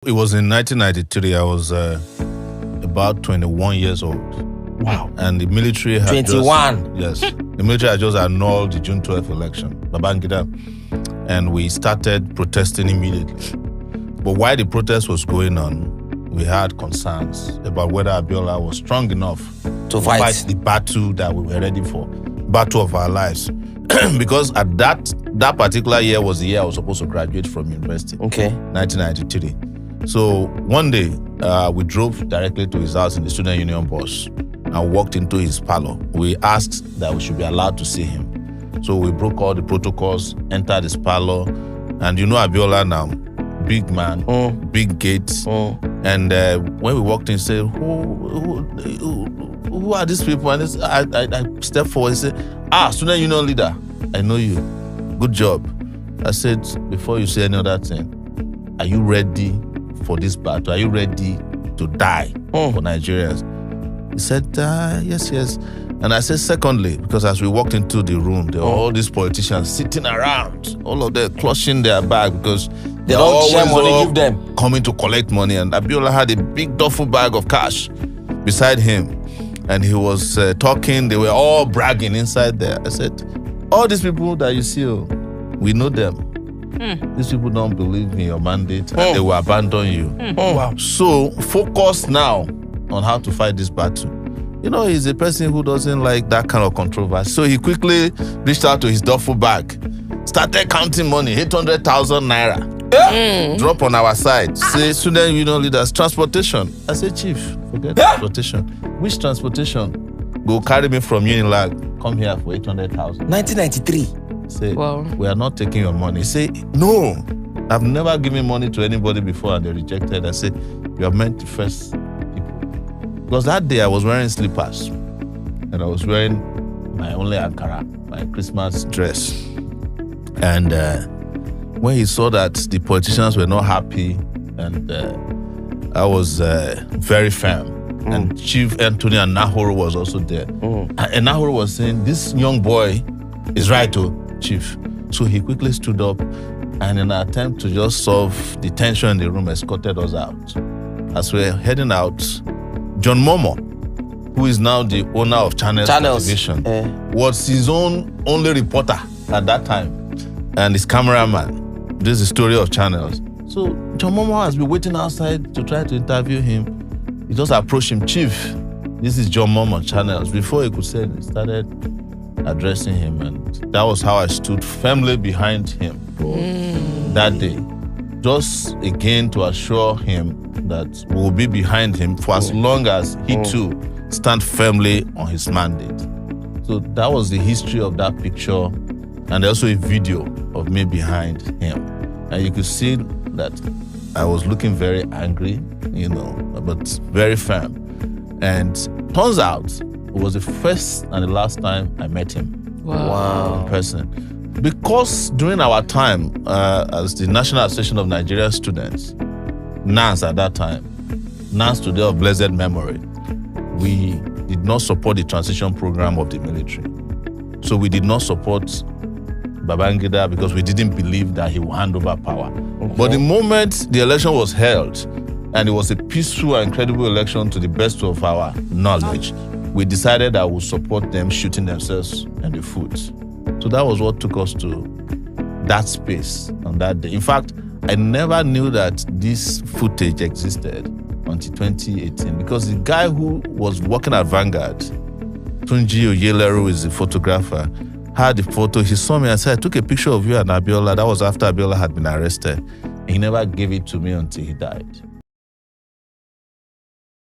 It was in 1993. I was about 21 years old. Wow. And the military had 21. Yes. The military had just annulled the June 12th election, Babangida, and we started protesting immediately. But while the protest was going on, we had concerns about whether Abiola was strong enough to fight the battle that we were ready for, battle of our lives. Because at that particular year was the year I was supposed to graduate from university. Okay. 1993. So one day, we drove directly to his house in the student union bus and walked into his parlor. We asked that we should be allowed to see him. So we broke all the protocols, entered his parlor, and you know Abiola now, big man, big gates. And when we walked in, he said, who are these people? And I stepped forward and said, student union leader, I know you. Good job. I said, before you say any other thing, are you ready for this battle? Are you ready to die for Nigerians? He said, yes. And I said, secondly, because as we walked into the room, there were all these politicians sitting around, all of them clutching their bag because they don't share money, give them. Coming to collect money. And Abiola had a big duffel bag of cash beside him. And he was talking, they were all bragging inside there. I said, all these people that you see, we know them. These people don't believe in your mandate and they will abandon you. Wow. So focus now on how to fight this battle. You know, he's a person who doesn't like that kind of controversy. So he quickly reached out to his duffel bag, started counting money, 800,000 naira. Drop on our side. Say, student union leaders, transportation. I said, Chief, forget transportation. Which transportation? Go carry me from Unilag, come here for 800,000. 1993. Say, we are not taking your money. Say, no, I've never given money to anybody before and they rejected. I said, you are meant to first people. Because that day I was wearing slippers and I was wearing my only Ankara, my Christmas dress. And when he saw that the politicians were not happy and I was very firm. And Chief Anthony and Nahoro was also there. And Nahoro was saying, this young boy is right, Chief. So he quickly stood up and in an attempt to just solve the tension in the room, escorted us out. As we're heading out, John Momo, who is now the owner of Channels Television, was his only reporter at that time and his cameraman. This is the story of Channels. So John Momo has been waiting outside to try to interview him. He just approached him, Chief, this is John Momo Channels. Before he could say it, he started addressing him, and that was how I stood firmly behind him that day. Just again to assure him that we will be behind him for as long as he too stand firmly on his mandate. So that was the history of that picture, and also a video of me behind him. And you could see that I was looking very angry, but very firm. And turns out it was the first and the last time I met him. Wow. In person. Because during our time as the National Association of Nigerian Students, NANS at that time, NANS today of blessed memory, we did not support the transition program of the military. So we did not support Babangida because we didn't believe that he would hand over power. But the moment the election was held, and it was a peaceful and credible election to the best of our knowledge, we decided that we would support them shooting themselves in the foot. So that was what took us to that space on that day. In fact, I never knew that this footage existed until 2018 because the guy who was working at Vanguard, Tunji Oyele, who is the photographer, had the photo. He saw me and said, I took a picture of you and Abiola. That was after Abiola had been arrested. He never gave it to me until he died.